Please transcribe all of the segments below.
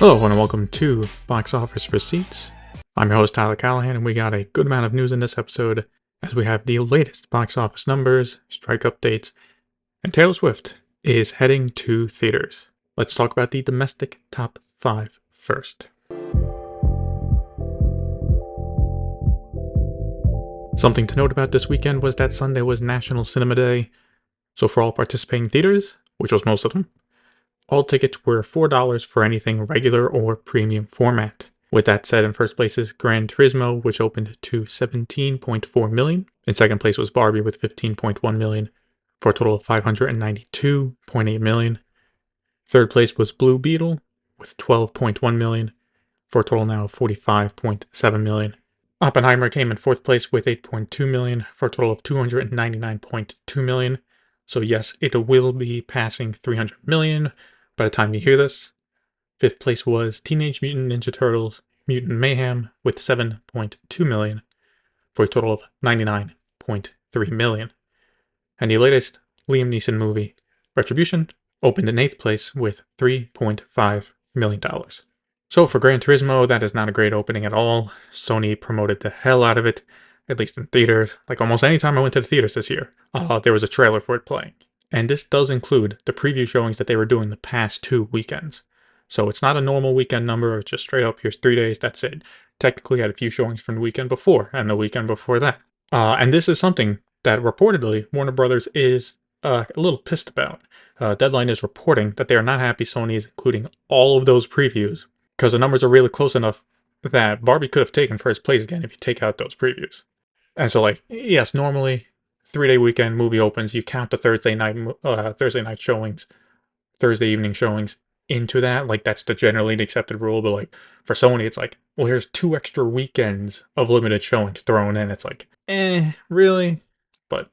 Hello and welcome to Box Office Receipts. I'm your host Tyler Callahan, and we got a good amount of news in this episode as we have the latest box office numbers, strike updates, and Taylor Swift is heading to theaters. Let's talk about the domestic top 5 first. Something to note about this weekend was that Sunday was National Cinema Day, so for all participating theaters, which was most of them, all tickets were $4 for anything regular or premium format. With that said, in first place is Gran Turismo, which opened to $17.4 million. In second place was Barbie with $15.1 million for a total of $592.8 million. Third place was Blue Beetle with $12.1 million for a total now of $45.7 million. Oppenheimer came in fourth place with $8.2 million for a total of $299.2 million. So yes, it will be passing $300 million by the time you hear this. Fifth place was Teenage Mutant Ninja Turtles Mutant Mayhem with $7.2 million for a total of $99.3 million. And the latest Liam Neeson movie, Retribution, opened in eighth place with $3.5 million. So for Gran Turismo, that is not a great opening at all. Sony promoted the hell out of it, at least in theaters. Like almost any time I went to the theaters this year, there was a trailer for it playing. And this does include the preview showings that they were doing the past 2 weekends. So it's not a normal weekend number, it's just straight up, here's 3 days, that's it. Technically had a few showings from the weekend before, and the weekend before that. And this is something that reportedly Warner Brothers is a little pissed about. Deadline is reporting that they are not happy Sony is including all of those previews, because the numbers are really close enough that Barbie could have taken first place again if you take out those previews. And so, like, yes, normally 3-day weekend movie opens, you count the Thursday night showings, Thursday evening showings into that. Like, that's the generally accepted rule. But like for Sony, it's like, well, here's 2 extra weekends of limited showings thrown in. It's like, really? But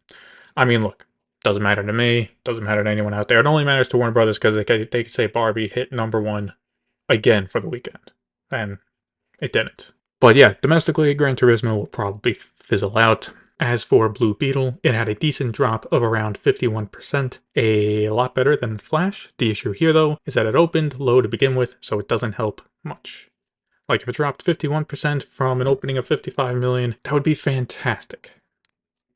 I mean, look, doesn't matter to me, doesn't matter to anyone out there. It only matters to Warner Brothers because they could say Barbie hit number 1 again for the weekend, and it didn't. But yeah, domestically, Gran Turismo will probably fizzle out. As for Blue Beetle, it had a decent drop of around 51%, a lot better than Flash. The issue here, though, is that it opened low to begin with, so it doesn't help much. Like, if it dropped 51% from an opening of 55 million, that would be fantastic.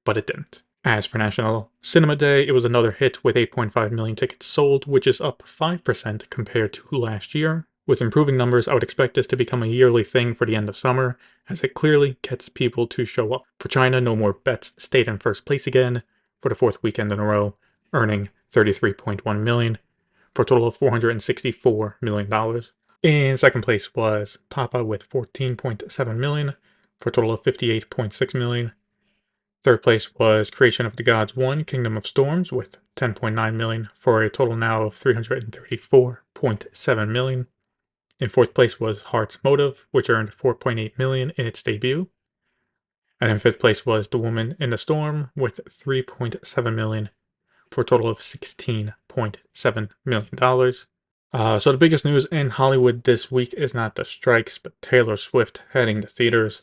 But it didn't. As for National Cinema Day, it was another hit with 8.5 million tickets sold, which is up 5% compared to last year. With improving numbers, I would expect this to become a yearly thing for the end of summer, as it clearly gets people to show up. For China, No More Bets stayed in first place again for the 4th weekend in a row, earning $33.1 million for a total of $464 million. In second place was Papa with $14.7 million for a total of $58.6 million. Third place was Creation of the Gods 1, Kingdom of Storms with $10.9 million for a total now of $334.7 million. In fourth place was Heart's Motive, which earned $4.8 million in its debut. And in fifth place was The Woman in the Storm with $3.7 million for a total of $16.7 million. So the biggest news in Hollywood this week is not the strikes, but Taylor Swift heading to theaters.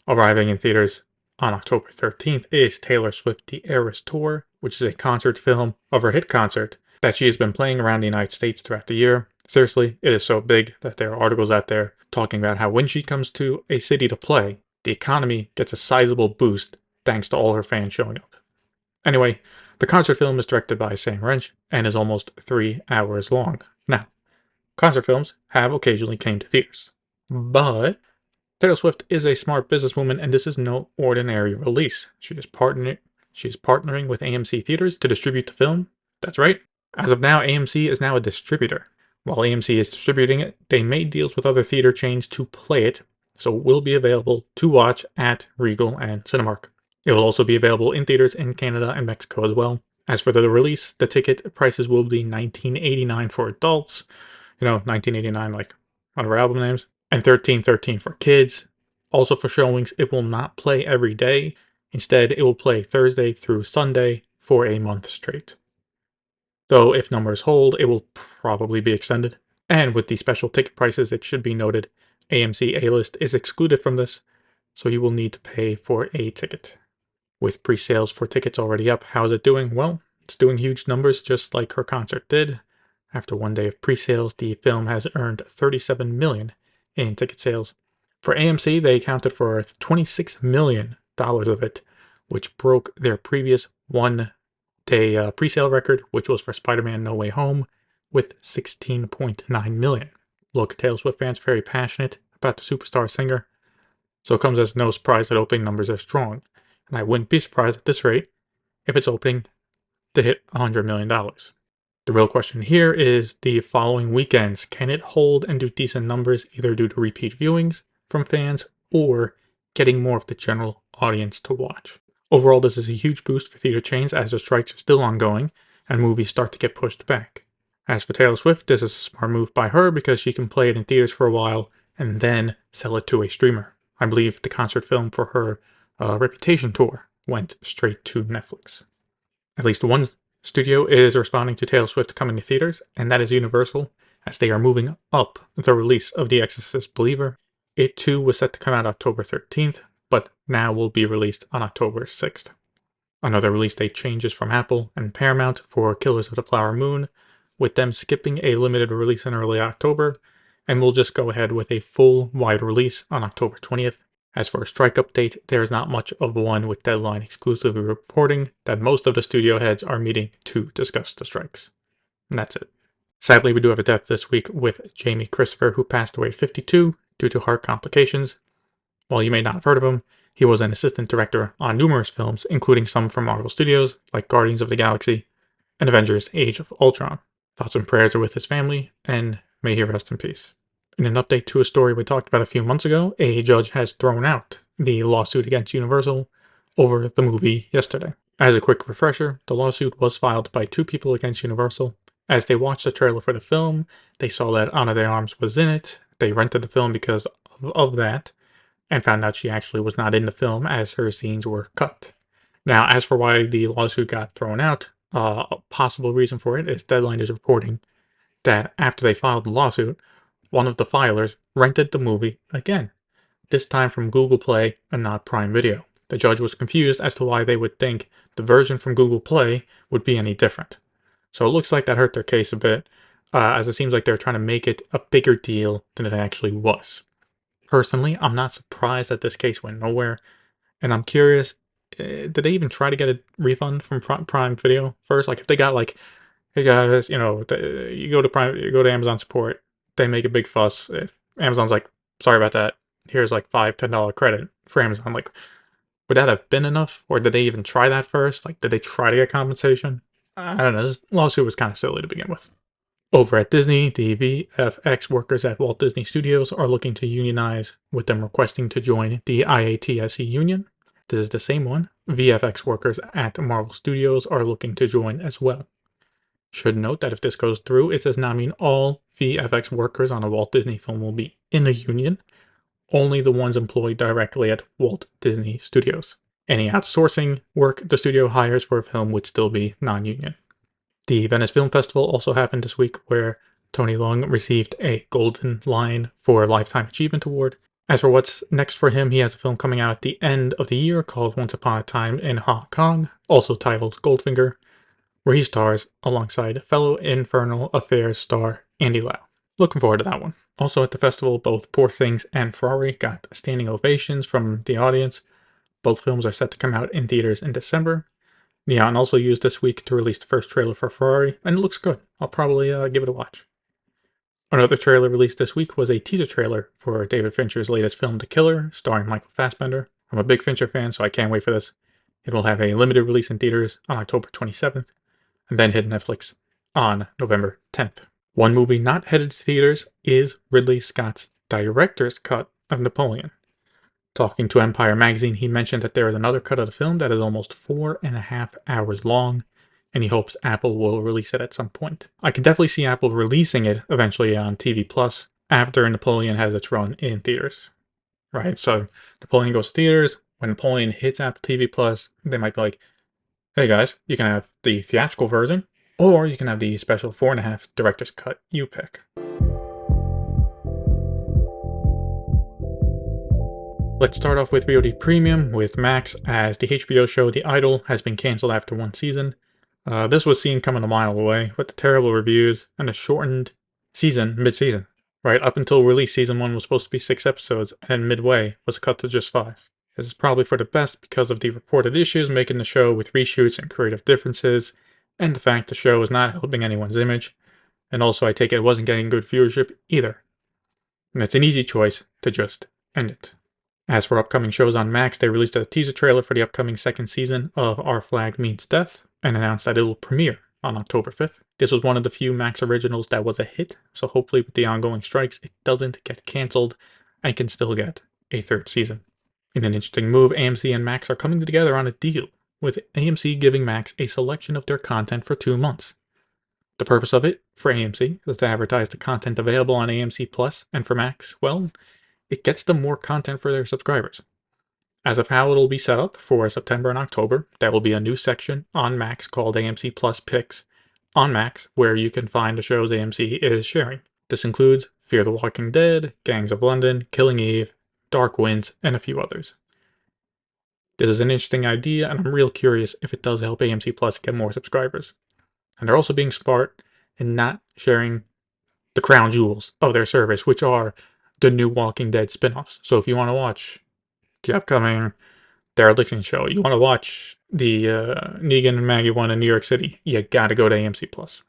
Arriving in theaters on October 13th is Taylor Swift The Eras Tour, which is a concert film of her hit concert that she has been playing around the United States throughout the year. Seriously, it is so big that there are articles out there talking about how when she comes to a city to play, the economy gets a sizable boost thanks to all her fans showing up. Anyway, the concert film is directed by Sam Wrench and is almost 3 hours long. Now, concert films have occasionally came to theaters, but Taylor Swift is a smart businesswoman, and this is no ordinary release. She is partnering with AMC Theaters to distribute the film. That's right. As of now, AMC is now a distributor. While AMC is distributing it, they made deals with other theater chains to play it, so it will be available to watch at Regal and Cinemark. It will also be available in theaters in Canada and Mexico as well. As for the release, the ticket prices will be $19.89 for adults, $19.89 like one of our album names, and $13.13 for kids. Also for showings, it will not play every day. Instead, it will play Thursday through Sunday for a month straight. Though if numbers hold, it will probably be extended. And with the special ticket prices, it should be noted, AMC A-List is excluded from this, so you will need to pay for a ticket. With pre-sales for tickets already up, how's it doing? Well, it's doing huge numbers just like her concert did. After one day of pre-sales, the film has earned $37 million in ticket sales. For AMC, they accounted for $26 million of it, which broke their previous one-day pre-sale record, which was for Spider-Man No Way Home, with $16.9 million. Look, Taylor Swift fans are very passionate about the superstar singer, so it comes as no surprise that opening numbers are strong, and I wouldn't be surprised at this rate if it's opening to hit $100 million. The real question here is the following weekends. Can it hold and do decent numbers, either due to repeat viewings from fans or getting more of the general audience to watch? Overall, this is a huge boost for theater chains as the strikes are still ongoing and movies start to get pushed back. As for Taylor Swift, this is a smart move by her because she can play it in theaters for a while and then sell it to a streamer. I believe the concert film for her Reputation tour went straight to Netflix. At least one studio is responding to Taylor Swift coming to theaters, and that is Universal, as they are moving up the release of The Exorcist Believer. It too was set to come out October 13th, but now will be released on October 6th. Another release date changes from Apple and Paramount for Killers of the Flower Moon, with them skipping a limited release in early October, and we'll just go ahead with a full wide release on October 20th. As for a strike update, there is not much of one, with Deadline exclusively reporting that most of the studio heads are meeting to discuss the strikes. And that's it. Sadly, we do have a death this week with Jamie Christopher, who passed away at 52 due to heart complications. While you may not have heard of him, he was an assistant director on numerous films, including some from Marvel Studios, like Guardians of the Galaxy and Avengers Age of Ultron. Thoughts and prayers are with his family, and may he rest in peace. In an update to a story we talked about a few months ago, a judge has thrown out the lawsuit against Universal over the movie yesterday. As a quick refresher, the lawsuit was filed by two people against Universal. As they watched the trailer for the film, they saw that Ana de Armas was in it. They rented the film because of that, and found out she actually was not in the film as her scenes were cut. Now, as for why the lawsuit got thrown out, a possible reason for it is Deadline is reporting that after they filed the lawsuit, one of the filers rented the movie again, this time from Google Play and not Prime Video. The judge was confused as to why they would think the version from Google Play would be any different. So it looks like that hurt their case a bit, as it seems like they're trying to make it a bigger deal than it actually was. Personally, I'm not surprised that this case went nowhere, and I'm curious, did they even try to get a refund from Prime Video first? Like, if they got like, hey guys, you go to Amazon support, they make a big fuss. If Amazon's like, sorry about that, here's like $5-10 credit for Amazon, like, would that have been enough? Or did they even try that first? Like, did they try to get compensation? I don't know. This lawsuit was kind of silly to begin with. Over at Disney, the VFX workers at Walt Disney Studios are looking to unionize, with them requesting to join the IATSE union. This is the same one. VFX workers at Marvel Studios are looking to join as well. Should note that if this goes through, it does not mean all VFX workers on a Walt Disney film will be in a union, only the ones employed directly at Walt Disney Studios. Any outsourcing work the studio hires for a film would still be non-union. The Venice Film Festival also happened this week, where Tony Leung received a Golden Lion for Lifetime Achievement Award. As for what's next for him, he has a film coming out at the end of the year called Once Upon a Time in Hong Kong, also titled Goldfinger, where he stars alongside fellow Infernal Affairs star Andy Lau. Looking forward to that one. Also at the festival, both Poor Things and Ferrari got standing ovations from the audience. Both films are set to come out in theaters in December. Neon also used this week to release the first trailer for Ferrari, and it looks good. I'll probably give it a watch. Another trailer released this week was a teaser trailer for David Fincher's latest film, The Killer, starring Michael Fassbender. I'm a big Fincher fan, so I can't wait for this. It will have a limited release in theaters on October 27th, and then hit Netflix on November 10th. One movie not headed to theaters is Ridley Scott's director's cut of Napoleon. Talking to Empire Magazine, he mentioned that there is another cut of the film that is almost 4.5 hours long, and he hopes Apple will release it at some point. I could definitely see Apple releasing it eventually on TV Plus after Napoleon has its run in theaters. Right? So Napoleon goes to theaters. When Napoleon hits Apple TV Plus, they might be like, hey guys, you can have the theatrical version, or you can have the special 4.5 director's cut, you pick. Let's start off with VOD Premium with Max, as the HBO show The Idol has been cancelled after one season. This was seen coming a mile away with the terrible reviews and a shortened season mid-season. Right up until release, season 1 was supposed to be 6 episodes, and midway was cut to just 5. This is probably for the best because of the reported issues making the show with reshoots and creative differences, and the fact the show is not helping anyone's image, and also I take it wasn't getting good viewership either. And it's an easy choice to just end it. As for upcoming shows on Max, they released a teaser trailer for the upcoming second season of Our Flag Means Death, and announced that it will premiere on October 5th. This was one of the few Max originals that was a hit, so hopefully with the ongoing strikes, it doesn't get cancelled and can still get a third season. In an interesting move, AMC and Max are coming together on a deal, with AMC giving Max a selection of their content for 2 months. The purpose of it, for AMC, is to advertise the content available on AMC Plus, and for Max, well, it gets them more content for their subscribers. As of how it'll be set up for September and October, there will be a new section on Max called AMC Plus Picks on Max, where you can find the shows AMC is sharing. This includes Fear the Walking Dead, Gangs of London, Killing Eve, Dark Winds, and a few others. This is an interesting idea, and I'm real curious if it does help AMC Plus get more subscribers. And they're also being smart in not sharing the crown jewels of their service, which are the new Walking Dead spin-offs. So if you want to watch the upcoming Dereliction show, you want to watch the Negan and Maggie one in New York City, you gotta go to AMC Plus.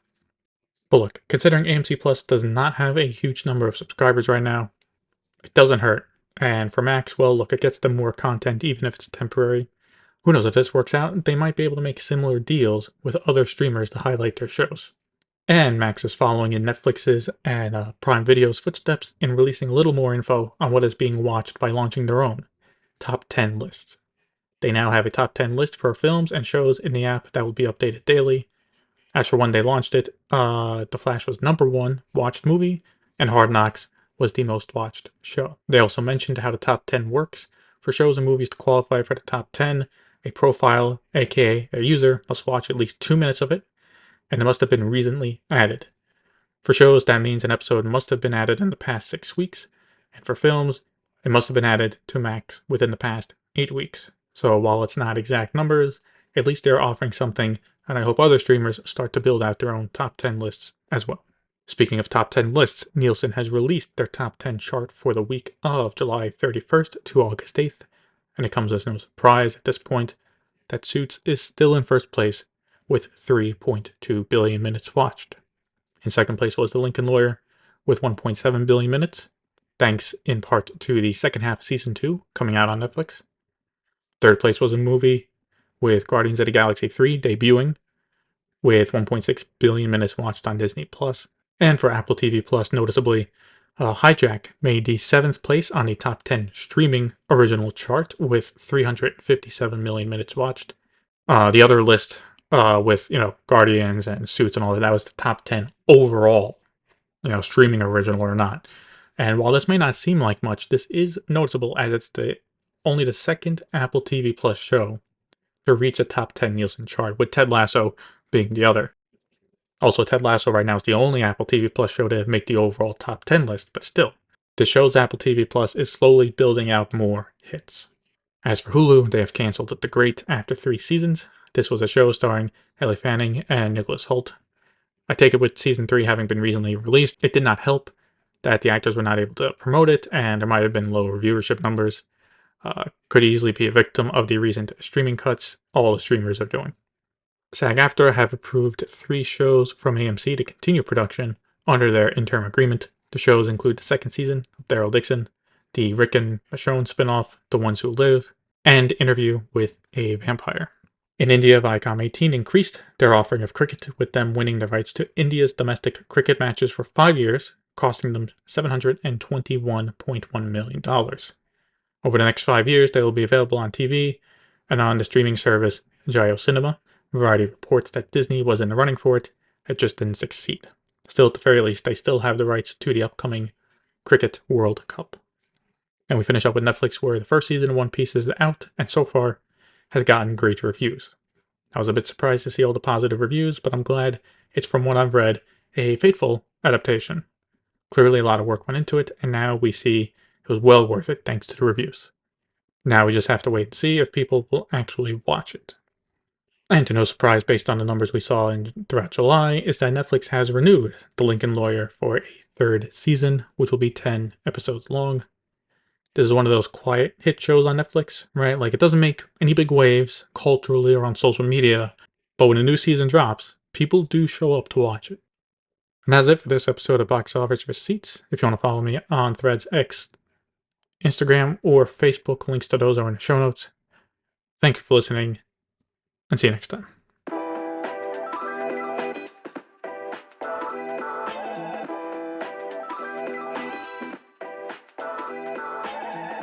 But look, considering AMC Plus does not have a huge number of subscribers right now, it doesn't hurt. And for Max, well, look, it gets them more content even if it's temporary. Who knows, if this works out, they might be able to make similar deals with other streamers to highlight their shows. And Max is following in Netflix's and Prime Video's footsteps in releasing a little more info on what is being watched by launching their own top 10 lists. They now have a top 10 list for films and shows in the app that will be updated daily. As for when they launched it, The Flash was #1 watched movie, and Hard Knocks was the most watched show. They also mentioned how the top 10 works. For shows and movies to qualify for the top 10, a profile, aka a user, must watch at least 2 minutes of it, and it must have been recently added. For shows, that means an episode must have been added in the past 6 weeks, and for films, it must have been added to Max within the past 8 weeks. So while it's not exact numbers, at least they're offering something, and I hope other streamers start to build out their own top 10 lists as well. Speaking of top 10 lists, Nielsen has released their top 10 chart for the week of July 31st to August 8th, and it comes as no surprise at this point that Suits is still in first place with 3.2 billion minutes watched. In second place was The Lincoln Lawyer with 1.7 billion minutes, thanks in part to the second half of season 2 coming out on Netflix. Third place was a movie with Guardians of the Galaxy 3 debuting with 1.6 billion minutes watched on Disney+. And for Apple TV Plus, noticeably, Hijack made the 7th place on the top 10 streaming original chart with 357 million minutes watched. The other list with, Guardians and Suits and all that was the top 10 overall, streaming original or not. And while this may not seem like much, this is noticeable as it's only the second Apple TV Plus show to reach a top 10 Nielsen chart, with Ted Lasso being the other. Also, Ted Lasso right now is the only Apple TV Plus show to make the overall top 10 list, but still, this show's Apple TV Plus is slowly building out more hits. As for Hulu, they have canceled The Great after 3 seasons. This was a show starring Ellie Fanning and Nicholas Hoult. I take it with season 3 having been recently released, it did not help that the actors were not able to promote it, and there might have been lower viewership numbers. Could easily be a victim of the recent streaming cuts all the streamers are doing. SAG-AFTRA have approved 3 shows from AMC to continue production under their interim agreement. The shows include the second season of Daryl Dixon, the Rick and Michonne spinoff, The Ones Who Live, and Interview with a Vampire. In India, Viacom 18 increased their offering of cricket, with them winning the rights to India's domestic cricket matches for 5 years, costing them $721.1 million. Over the next 5 years, they will be available on TV and on the streaming service Jio Cinema. Variety reports that Disney was in the running for it just didn't succeed. Still, at the very least, they still have the rights to the upcoming Cricket World Cup. And we finish up with Netflix, where the first season of One Piece is out, and so far has gotten great reviews. I was a bit surprised to see all the positive reviews, but I'm glad it's, from what I've read, a faithful adaptation. Clearly a lot of work went into it, and now we see it was well worth it thanks to the reviews. Now we just have to wait and see if people will actually watch it. And to no surprise, based on the numbers we saw throughout July, is that Netflix has renewed The Lincoln Lawyer for a third season, which will be 10 episodes long. This is one of those quiet hit shows on Netflix, right? Like, it doesn't make any big waves culturally or on social media, but when a new season drops, people do show up to watch it. And that's it for this episode of Box Office Receipts. If you want to follow me on Threads, X, Instagram, or Facebook, links to those are in the show notes. Thank you for listening, and see you next time.